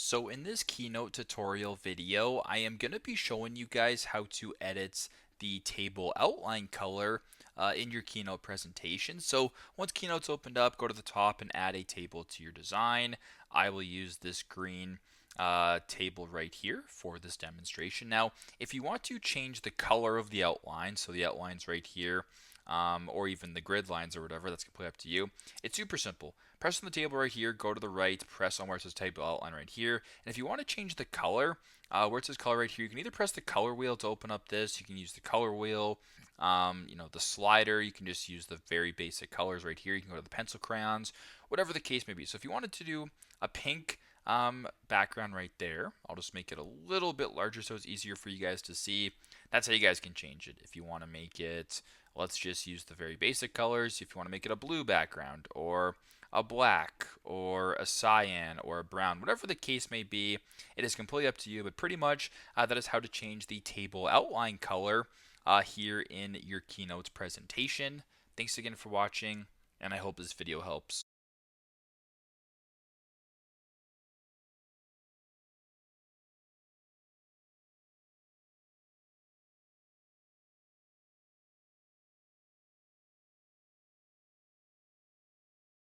So in this Keynote tutorial video, I am going to be showing you guys how to edit the table outline color in your Keynote presentation. So once Keynote's opened up, go to the top and add a table to your design. I will use this green table right here for this demonstration. Now, if you want to change the color of the outline, so the outline's right here, or even the grid lines or whatever, that's completely up to you. It's super simple. Press on the table right here, go to the right, press on where it says table outline right here. And if you want to change the color, where it says color right here, you can either press the color wheel to open up this, you can use the color wheel, the slider, you can just use the very basic colors right here. You can go to the pencil crayons, whatever the case may be. So if you wanted to do a pink background right there, I'll just make it a little bit larger so it's easier for you guys to see. That's how you guys can change it. If you want to make it, let's just use the very basic colors. If you want to make it a blue background or a black or a cyan or a brown, whatever the case may be, it is completely up to you. But pretty much that is how to change the table outline color here in your Keynote presentation. Thanks again for watching, and I hope this video helps.